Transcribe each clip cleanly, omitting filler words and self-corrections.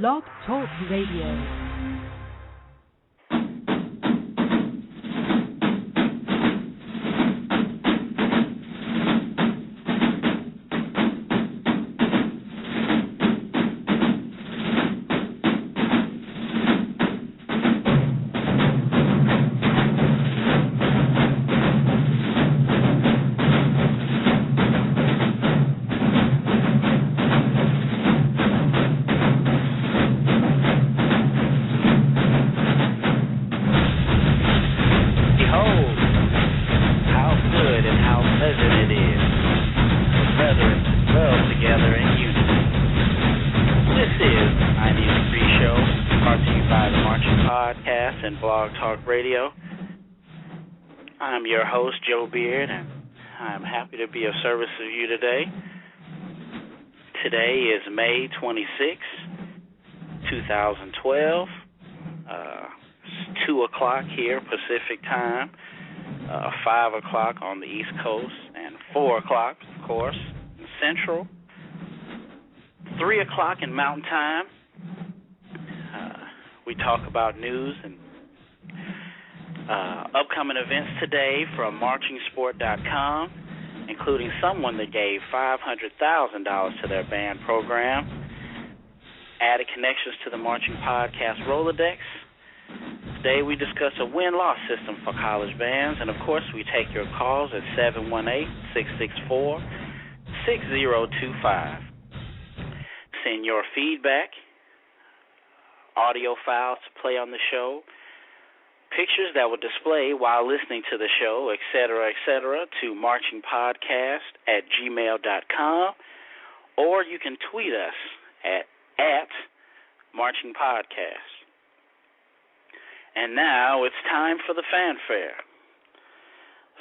Blog Talk Radio. I'm your host, Joe Beard, and I'm happy to be of service to you today. Today is May 26, 2012. It's 2 o'clock here, Pacific time, 5 o'clock on the East Coast, and 4 o'clock, of course, in Central, 3 o'clock in Mountain Time. We talk about news and upcoming events today from marchingsport.com, including someone that gave $500,000 to their band program, added connections to the Marching Podcast rollodex. Today we discuss a win-loss system for college bands, and of course we take your calls at 718-664-6025. Send your feedback, audio files to play on the show, pictures that will display while listening to the show, etc., to marchingpodcast@gmail.com, or you can tweet us at marchingpodcast. And now it's time for the fanfare.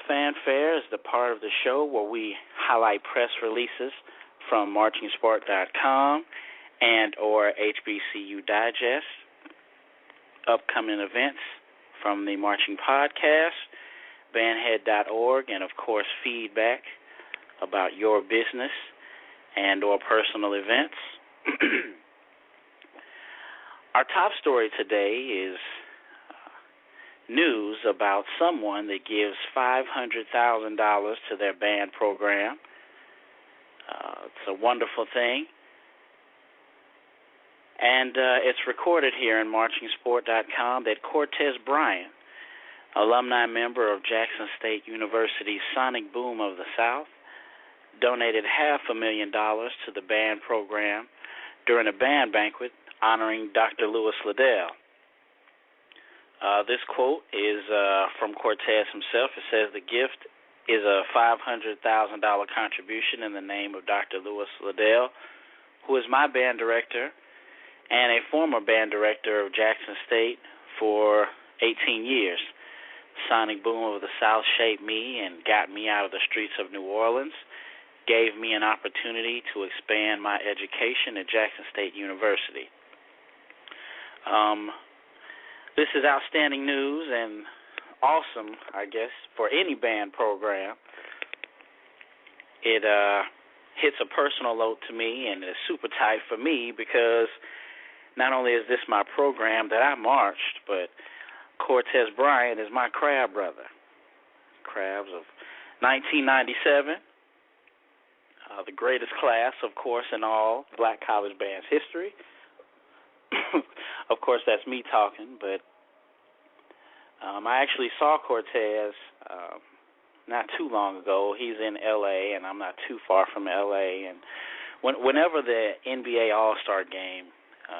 Fanfare is the part of the show where we highlight press releases from marchingsport.com and or HBCU Digest, upcoming events from the Marching Podcast, bandhead.org, and, of course, feedback about your business and or personal events. Our top story today is news about someone that gives $500,000 to their band program. It's a wonderful thing. And it's recorded here in marchingsport.com that Cortez Bryant, alumni member of Jackson State University's Sonic Boom of the South, donated $500,000 to the band program during a band banquet honoring Dr. Louis Liddell. This quote is from Cortez himself. It says, "The gift is a $500,000 contribution in the name of Dr. Louis Liddell, who is my band director and a former band director of Jackson State for 18 years. Sonic Boom of the South shaped me and got me out of the streets of New Orleans, gave me an opportunity to expand my education at Jackson State University." This is outstanding news and awesome, I guess, for any band program. It hits a personal note to me, and it's super tight for me because not only is this my program that I marched, but Cortez Bryant is my crab brother. Crabs of 1997, the greatest class, of course, in all black college bands history. Of course, that's me talking, but I actually saw Cortez not too long ago. He's in L.A., and I'm not too far from L.A., and whenever the NBA All-Star game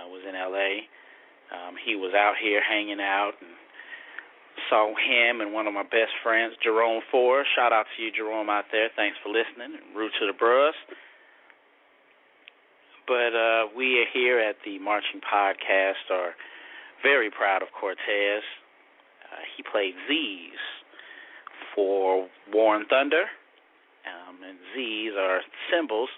was in L.A., he was out here hanging out, and saw him and one of my best friends, Jerome Ford. Shout out to you, Jerome, out there. Thanks for listening. Root to the Bros. But we are here at the Marching Podcast are very proud of Cortez. He played Z's for War and Thunder, and Z's are symbols,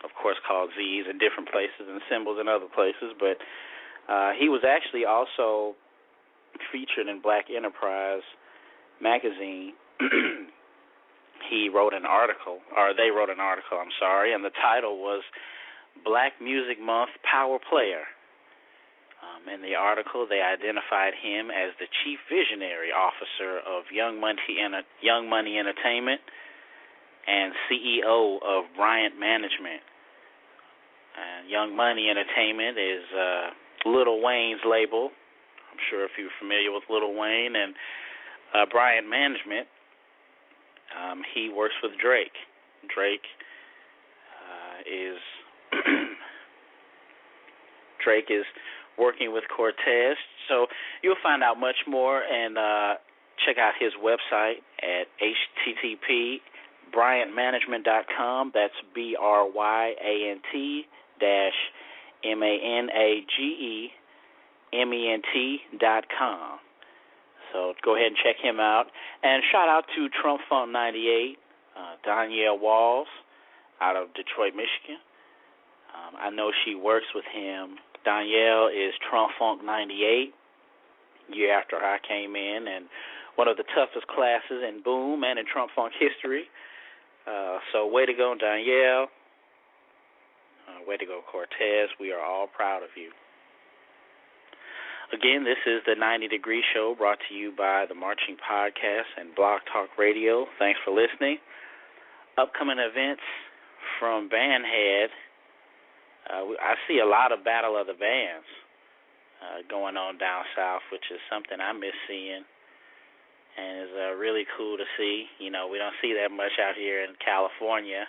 of course called Z's in different places and symbols in other places, but he was actually also featured in Black Enterprise magazine. They wrote an article, and the title was Black Music Month Power Player. In the article, they identified him as the Chief Visionary Officer of Young Money Entertainment and CEO of Bryant Management. Young Money Entertainment is Lil Wayne's label. I'm sure if you're familiar with Lil Wayne. And Bryant Management, he works with Drake. Drake is working with Cortez. So you'll find out much more and check out his website at http://bryantmanagement.com. That's BRYANT-MANAGEMENT.com. So go ahead and check him out. And shout out to Trump Funk 98, Danielle Walls out of Detroit, Michigan. I know she works with him. Danielle is Trump Funk 98, year after I came in, and one of the toughest classes in Boom and in Trump Funk history. So way to go, Danielle. Way to go, Cortez. We are all proud of you. Again, this is the 90 Degree Show brought to you by the Marching Podcast and Blog Talk Radio. Thanks for listening. Upcoming events from Bandhead. I see a lot of Battle of the Bands going on down south, which is something I miss seeing, and is really cool to see. You know, we don't see that much out here in California.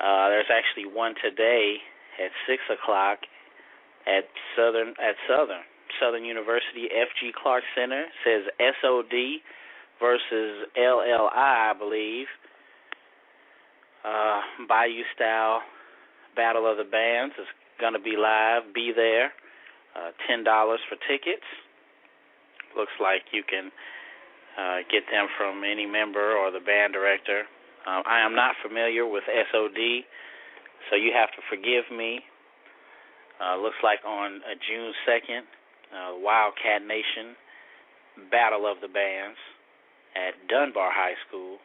There's actually one today at 6 o'clock at Southern University F.G. Clark Center. It says SOD versus LLI, I believe. Bayou Style Battle of the Bands is going to be live. Be there. $10 for tickets. Looks like you can get them from any member or the band director. I am not familiar with SOD, so you have to forgive me. Looks like on June 2nd, Wildcat Nation Battle of the Bands at Dunbar High School.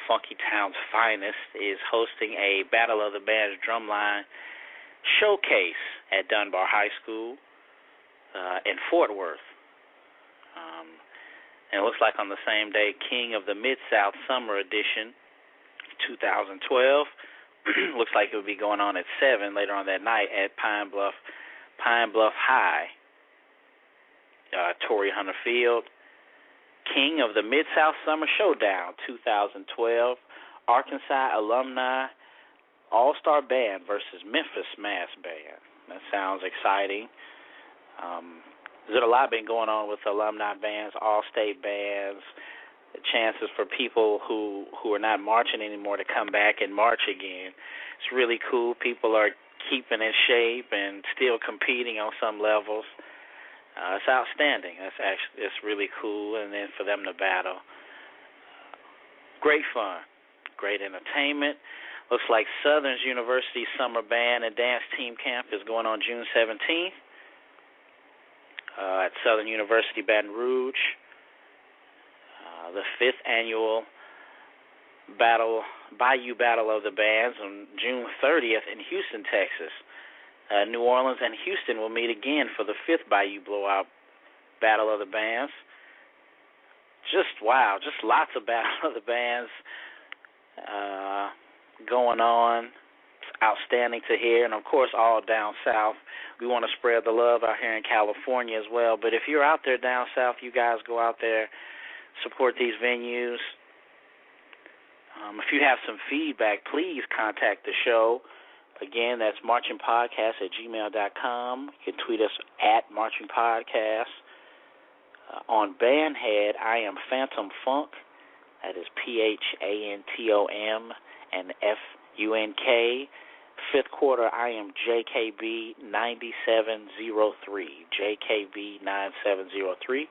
Funky Town's Finest is hosting a Battle of the Bands drumline showcase at Dunbar High School in Fort Worth. And it looks like on the same day, King of the Mid-South Summer Edition 2012 looks like it will be going on at 7 later on that night at Pine Bluff High, Torrey Hunter Field. King of the Mid-South Summer Showdown 2012, Arkansas Alumni All-Star Band versus Memphis Mass Band. That sounds exciting. There's a lot been going on with alumni bands, all-state bands, chances for people who are not marching anymore to come back and march again. It's really cool. People are keeping in shape and still competing on some levels. It's outstanding. It's really cool, and then for them to battle. Great fun, great entertainment. Looks like Southern University Summer Band and Dance Team Camp is going on June 17th at Southern University Baton Rouge. The 5th annual Bayou Battle of the Bands on June 30th in Houston, Texas. New Orleans and Houston will meet again for the 5th Bayou Blowout Battle of the Bands. Just wow, just lots of Battle of the Bands going on. It's outstanding to hear, and of course all down south. We want to spread the love out here in California as well. But if you're out there down south, you guys go out there, support these venues. If you have some feedback, please contact the show. Again, that's marchingpodcast@gmail.com. You can tweet us at marchingpodcast. On Bandhead, I am Phantom Funk. That is PHANTOM and FUNK. 5th quarter, I am JKB 9703. JKB 9703.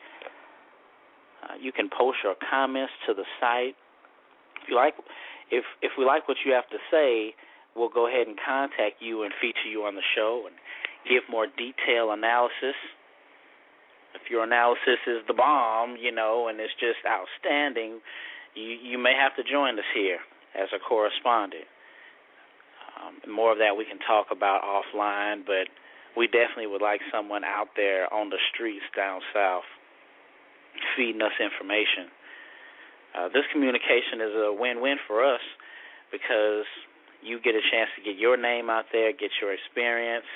You can post your comments to the site. If we like what you have to say, we'll go ahead and contact you and feature you on the show and give more detailed analysis. If your analysis is the bomb, and it's just outstanding, you may have to join us here as a correspondent. More of that we can talk about offline, but we definitely would like someone out there on the streets down south feeding us information. This communication is a win-win for us because you get a chance to get your name out there, get your experience,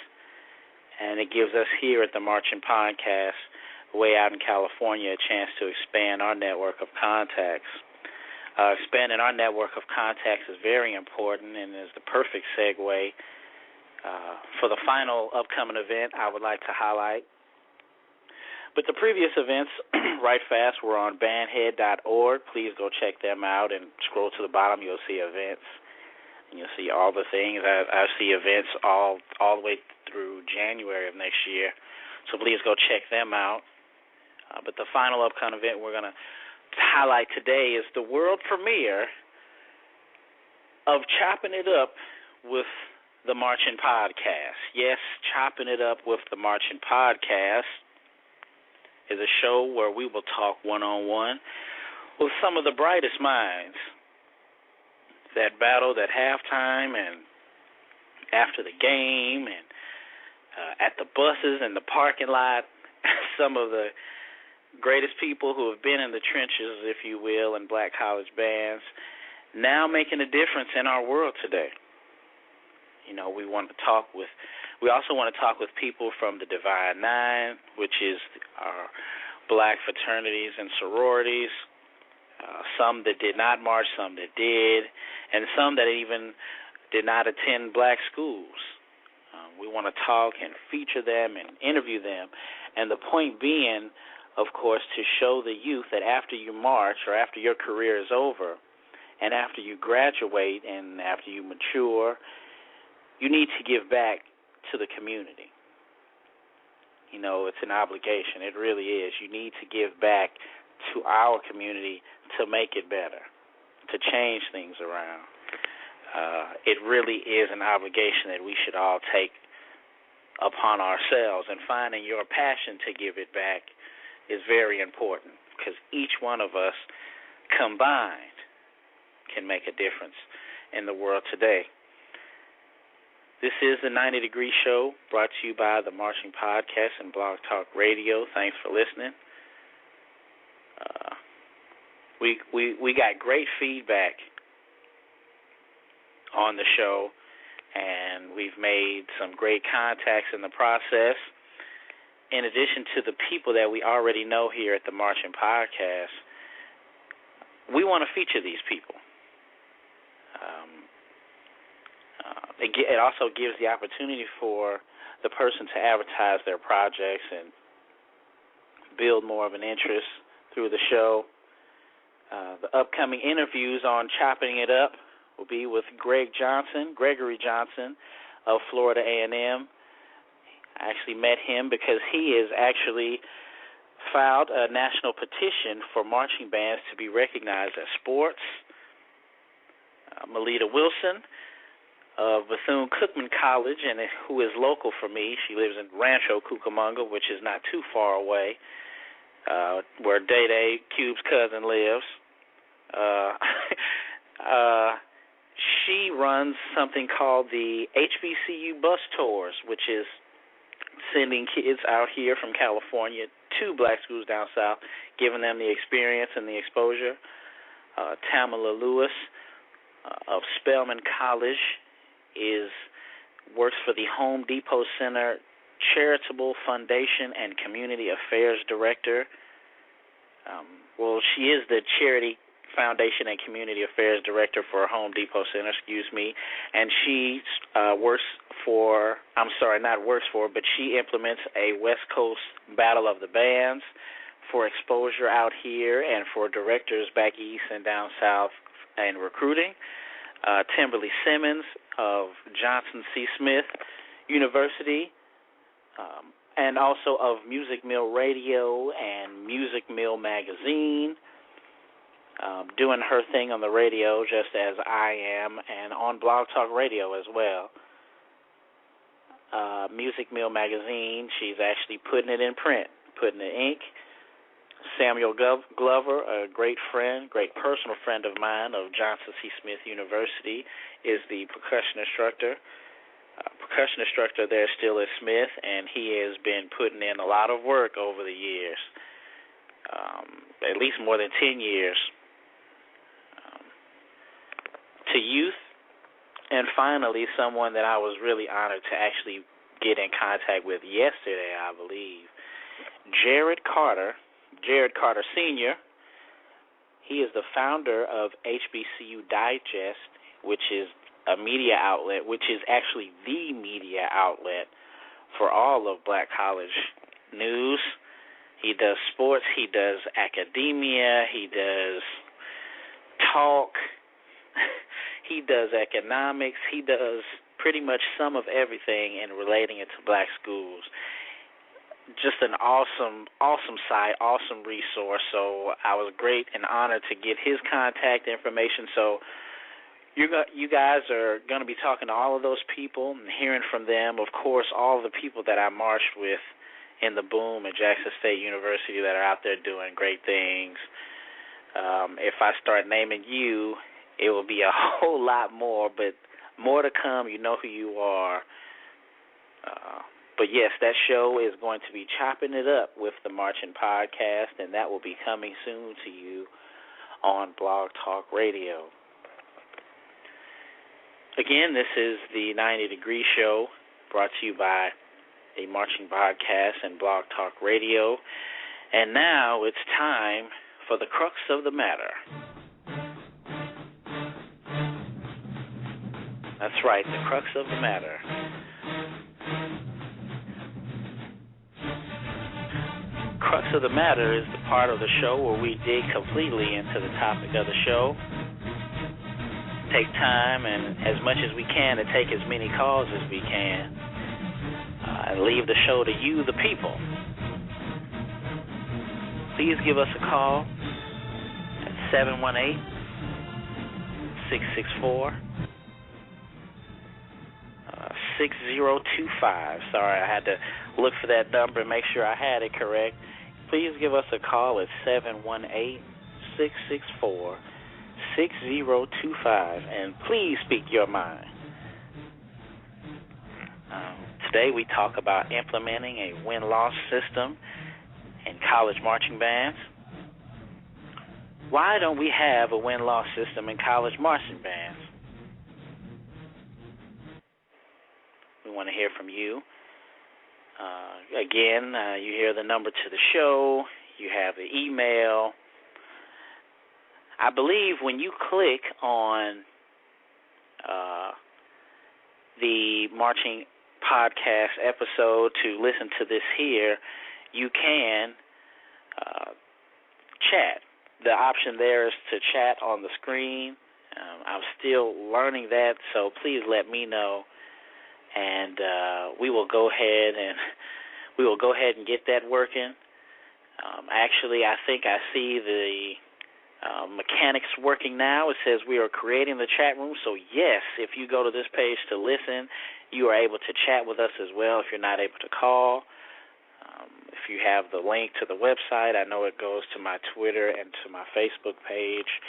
and it gives us here at the Marching Podcast, way out in California, a chance to expand our network of contacts. Expanding our network of contacts is very important and is the perfect segue for the final upcoming event I would like to highlight. But the previous events, right fast, were on bandhead.org. Please go check them out and scroll to the bottom. You'll see events. And you'll see all the things. I see events all the way through January of next year. So please go check them out. But the final upcoming event we're going to highlight today is the world premiere of Chopping It Up with the Marching Podcast. Yes, Chopping It Up with the Marching Podcast is a show where we will talk one-on-one with some of the brightest minds that battled at halftime and after the game and at the buses and the parking lot. Some of the greatest people who have been in the trenches, if you will, in black college bands, now making a difference in our world today. We also want to talk with people from the Divine Nine, which is our black fraternities and sororities, some that did not march, some that did, and some that even did not attend black schools. We want to talk and feature them and interview them, and the point being, of course, to show the youth that after you march or after your career is over and after you graduate and after you mature, you need to give back to the community. It's an obligation. It really is. You need to give back to our community to make it better, to change things around. It really is an obligation that we should all take upon ourselves, and finding your passion to give it back is very important because each one of us combined can make a difference in the world today. This is the 90 Degree Show brought to you by the Marching Podcast and Blog Talk Radio. Thanks for listening. We got great feedback on the show, and we've made some great contacts in the process. In addition to the people that we already know here at the Marching Podcast, we want to feature these people. It also gives the opportunity for the person to advertise their projects and build more of an interest through the show. The upcoming interviews on Chopping It Up will be with Gregory Johnson of Florida A&M. I actually met him because he has actually filed a national petition for marching bands to be recognized as sports. Melita Wilson of Bethune-Cookman College, and who is local for me. She lives in Rancho Cucamonga, which is not too far away, where Day-Day, Cube's cousin, lives. She runs something called the HBCU Bus Tours, which is sending kids out here from California to black schools down south, giving them the experience and the exposure. Tamala Lewis of Spelman College works for the Home Depot Center Charitable Foundation and Community Affairs Director. She is the Charity Foundation and Community Affairs Director for Home Depot Center, and she she implements a West Coast Battle of the Bands for exposure out here and for directors back east and down south and recruiting. Timberly Simmons of Johnson C. Smith University, and also of Music Mill Radio and Music Mill Magazine, doing her thing on the radio just as I am, and on Blog Talk Radio as well. Music Mill Magazine, she's actually putting it in print, putting it in ink, Samuel Glover, a great friend, great personal friend of mine of Johnson C. Smith University, is the percussion instructor. Percussion instructor there still at Smith, and he has been putting in a lot of work over the years, at least more than 10 years, to youth. And finally, someone that I was really honored to actually get in contact with yesterday, I believe, Jared Carter Sr. He is the founder of HBCU Digest, which is a media outlet, which is actually the media outlet for all of black college news. He does sports, he does academia, he does talk, he does economics, he does pretty much some of everything in relating it to black schools. Just an awesome site, awesome resource. So I was great and honored to get his contact information. So you guys are going to be talking to all of those people and hearing from them. Of course, all of the people that I marched with in the boom at Jackson State University that are out there doing great things. If I start naming you, it will be a whole lot more, but more to come. You know who you are. But, yes, that show is going to be chopping it up with the Marching Podcast, and that will be coming soon to you on Blog Talk Radio. Again, this is the 90 Degree Show brought to you by a Marching Podcast and Blog Talk Radio. And now it's time for the crux of the matter. That's right, the crux of the matter. Crux of the matter is the part of the show where we dig completely into the topic of the show, take time and as much as we can to take as many calls as we can, and leave the show to you, the people. Please give us a call at 718-664-6025. Sorry, I had to look for that number and make sure I had it correct. Please give us a call at 718-664-6025, and please speak your mind. Today we talk about implementing a win-loss system in college marching bands. Why don't we have a win-loss system in college marching bands? We want to hear from you. Again, you hear the number to the show. You have the email. I believe when you click on the Marching Podcast episode to listen to this here, you can chat. The option there is to chat on the screen. I'm still learning that, so please let me know. And we will go ahead and get that working. Actually, I think I see the mechanics working now. It says we are creating the chat room. So yes, if you go to this page to listen, you are able to chat with us as well. If you're not able to call, if you have the link to the website, I know it goes to my Twitter and to my Facebook page.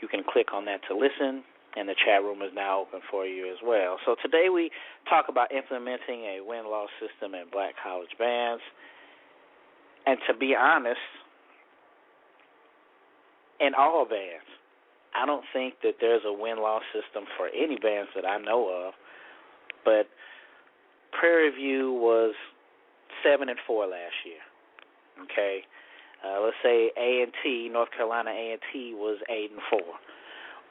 You can click on that to listen. And the chat room is now open for you as well. So today we talk about implementing a win-loss system in black college bands. And to be honest, in all bands, I don't think that there's a win-loss system for any bands that I know of. But Prairie View was 7-4 last year. Okay, let's say A&T, North Carolina A&T was 8-4.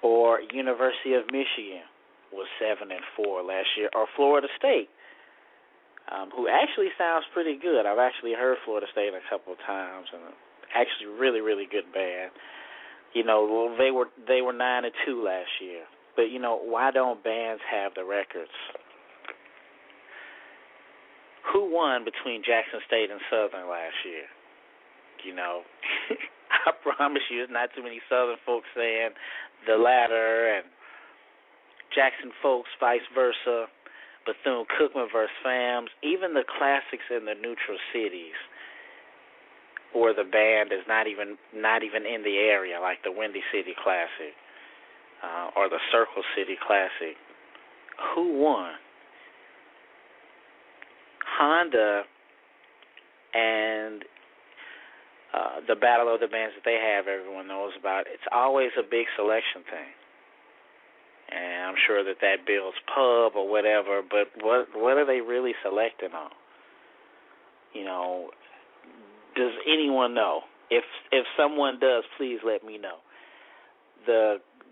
Or University of Michigan was 7-4 last year, or Florida State, who actually sounds pretty good. I've actually heard Florida State a couple of times, and actually really, really good band. You know, they were 9-2 last year. But you know, why don't bands have the records? Who won between Jackson State and Southern last year? You know, I promise you, there's not too many Southern folks saying the latter, and Jackson folks vice versa, Bethune-Cookman versus FAMS, even the classics in the neutral cities. or the band is not even in the area, like the Windy City Classic or the Circle City Classic. Who won? Honda and the Battle of the Bands that they have, everyone knows about. It's always a big selection thing. And I'm sure that builds pub or whatever, but what are they really selecting on? You know, does anyone know? If someone does, please let me know.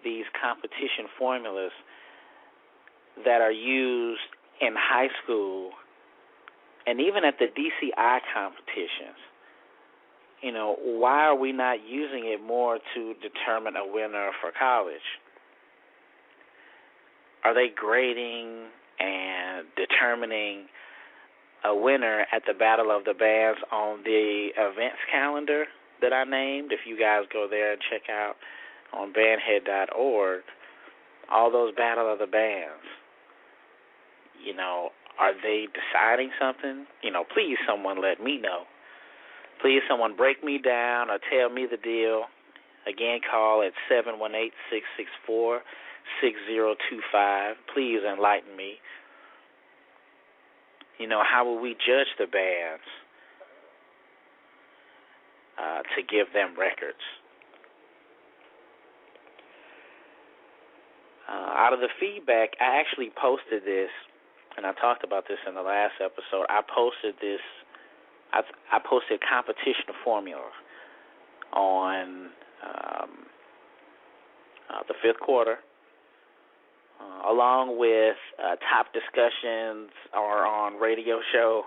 These competition formulas that are used in high school and even at the DCI competitions, you know, why are we not using it more to determine a winner for college? Are they grading and determining a winner at the Battle of the Bands on the events calendar that I named? If you guys go there and check out on bandhead.org, all those Battle of the Bands, you know, are they deciding something? You know, please someone let me know. Please someone break me down or tell me the deal. Again, call at 718-664-6025. Please enlighten me. You know, how will we judge the bands to give them records? Out of the feedback, I actually posted this, and I talked about this in the last episode. I posted this. I posted competition formula on the fifth quarter, along with top discussions or on radio show.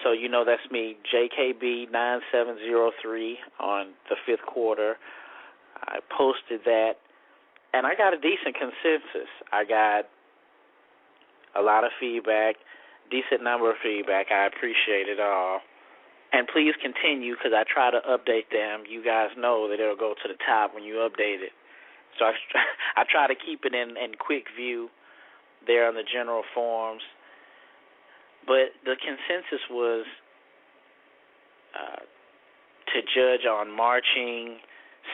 So you know that's me, JKB9703 on the fifth quarter. I posted that, and I got a decent consensus. I got a lot of feedback, decent number of feedback. I appreciate it all. And please continue, because I try to update them. You guys know that it'll go to the top when you update it. So I try to keep it in quick view there on the general forums. But the consensus was to judge on marching,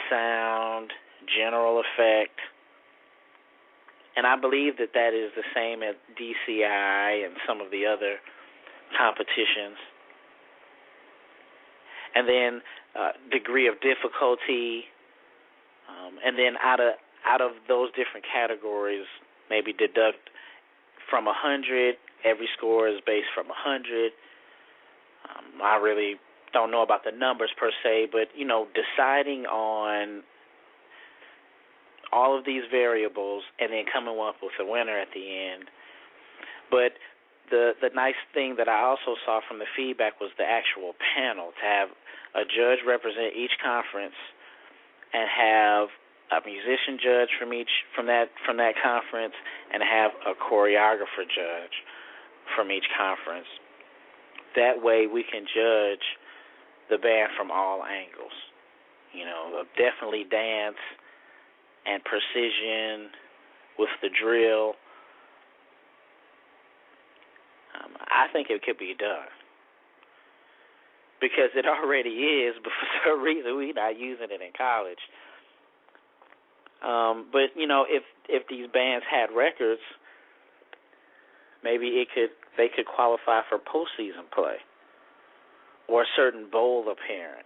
sound, general effect. And I believe that is the same at DCI and some of the other competitions. And then degree of difficulty, and then out of those different categories, maybe deduct from 100. Every score is based from 100. I really don't know about the numbers per se, but you know, deciding on all of these variables and then coming up with a winner at the end. But the nice thing that I also saw from the feedback was the actual panel, to have a judge represent each conference and have a musician judge from that conference and have a choreographer judge from each conference. That way we can judge the band from all angles. You know, definitely dance and precision with the drill. I think it could be done, because it already is, but for some reason we're not using it in college. But you know, if these bands had records, maybe they could qualify for postseason play or a certain bowl appearance.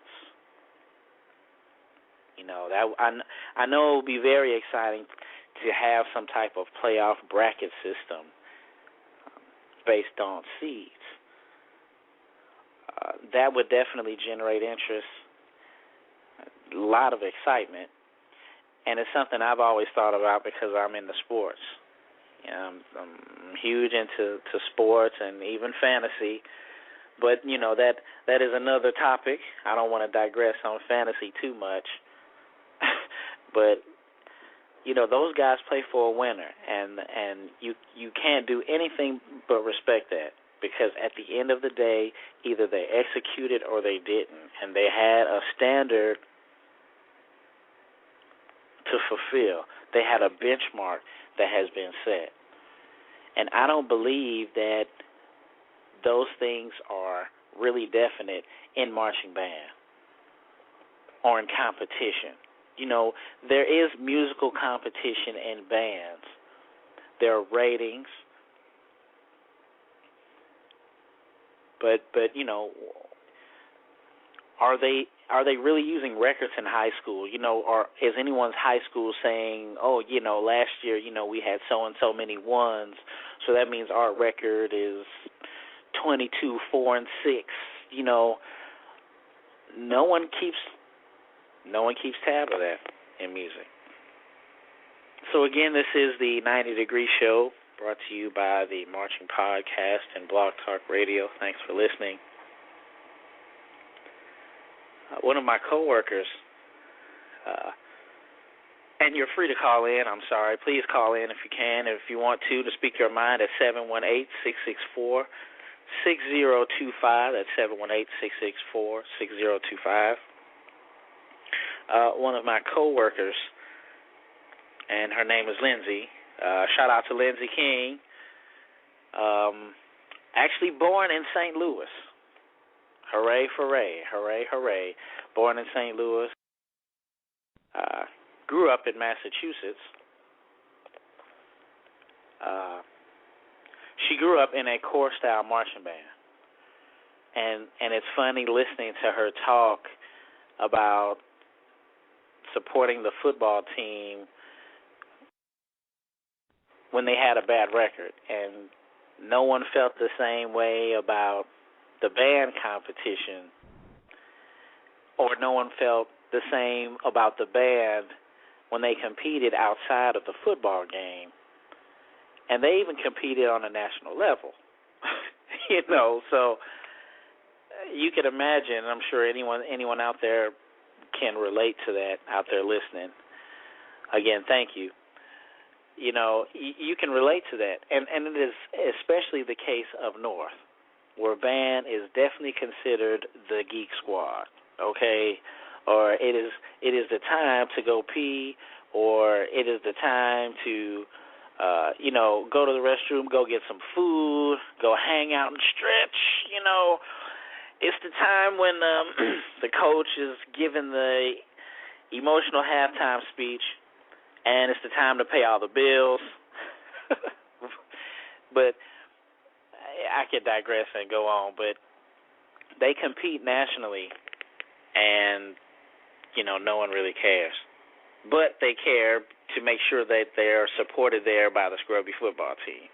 You know, that I know it would be very exciting to have some type of playoff bracket system based on seeds. That would definitely generate interest, a lot of excitement, and it's something I've always thought about because I'm into sports. You know, I'm huge into sports and even fantasy, but you know that is another topic. I don't want to digress on fantasy too much, but you know, those guys play for a winner, and you can't do anything but respect that, because at the end of the day, either they executed or they didn't, and they had a standard to fulfill. They had a benchmark that has been set. And I don't believe that those things are really definite in marching band or in competition. There is musical competition in bands. There are ratings, but are they really using records in high school? Or is anyone's high school saying, oh, last year, we had so and so many ones, so that means our record is 22, 4, and 6. No one keeps tab of that in music. So again, this is the 90 Degree Show, brought to you by the Marching Podcast and Blog Talk Radio. Thanks for listening. One of my coworkers, and you're free to call in. I'm sorry. Please call in if you can, if you want to speak your mind at 718-664-6025. That's 718-664-6025. One of my coworkers, and her name is Lindsay. Shout out to Lindsay King. Actually born in St. Louis. Hooray, hooray, hooray, hooray. Born in St. Louis. Grew up in Massachusetts. She grew up in a corps-style marching band. And it's funny listening to her talk about supporting the football team when they had a bad record. And no one felt the same way about the band competition, or no one felt the same about the band when they competed outside of the football game. And they even competed on a national level. So you can imagine, I'm sure anyone out there can relate to that out there listening. Again, thank you. You can relate to that. And it is especially the case of North, where band is definitely considered the geek squad, okay? Or it is the time to go pee, or it is the time to, go to the restroom, go get some food, go hang out and stretch, It's the time when the coach is giving the emotional halftime speech, and it's the time to pay all the bills. But I could digress and go on, but they compete nationally, and, no one really cares. But they care to make sure that they're supported there by the scrubby football team.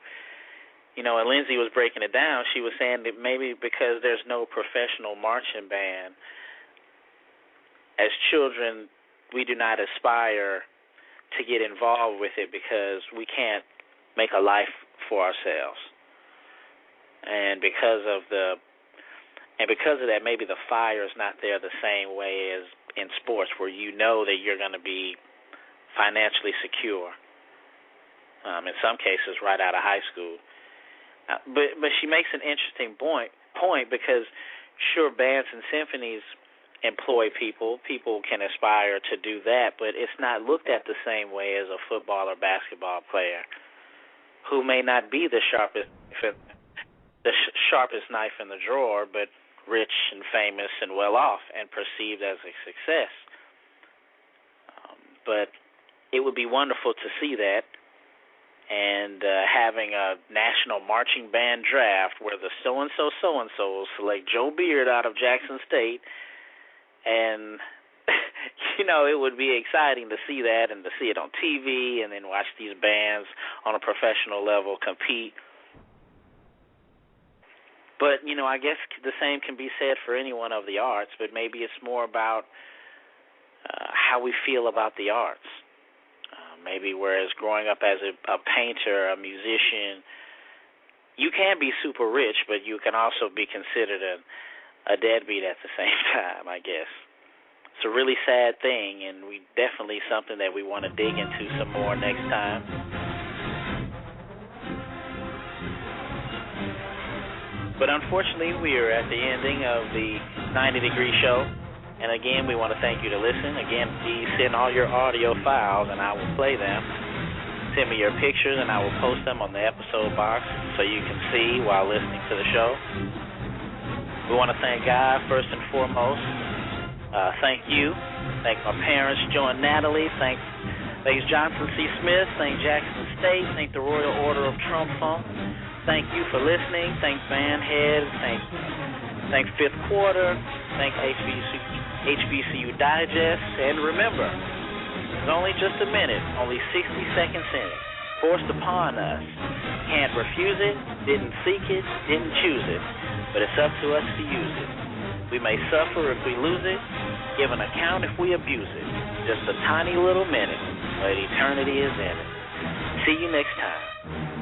And Lindsay was breaking it down. She was saying that maybe because there's no professional marching band, as children, we do not aspire to get involved with it because we can't make a life for ourselves. And because of that, maybe the fire is not there the same way as in sports, where that you're going to be financially secure. In some cases, right out of high school. But she makes an interesting point because sure, bands and symphonies employ people. People can aspire to do that, but it's not looked at the same way as a football or basketball player who may not be the sharpest knife in the drawer, but rich and famous and well off and perceived as a success. But it would be wonderful to see that, and having a national marching band draft where the so-and-so select Joe Beard out of Jackson State, and, it would be exciting to see that and to see it on TV and then watch these bands on a professional level compete. But, I guess the same can be said for anyone of the arts, but maybe it's more about how we feel about the arts. Maybe whereas growing up as a painter, a musician, you can be super rich, but you can also be considered a deadbeat at the same time, I guess. It's a really sad thing, and we definitely something that we want to dig into some more next time. But unfortunately, we are at the ending of the 90 Degree Show. And again, we want to thank you to listen. Again, please send all your audio files, and I will play them. Send me your pictures, and I will post them on the episode box so you can see while listening to the show. We want to thank God first and foremost. Thank you. Thank my parents, Joe and Natalie. Thanks Johnson C. Smith. Thank Jackson State. Thank the Royal Order of Trump Funk. Thank you for listening. Thank Band Head. Thank Fifth Quarter. Thank HBCU Digest. And remember, it's only just a minute, only 60 seconds in it, forced upon us. Can't refuse it, didn't seek it, didn't choose it, but it's up to us to use it. We may suffer if we lose it, give an account if we abuse it. Just a tiny little minute, but eternity is in it. See you next time.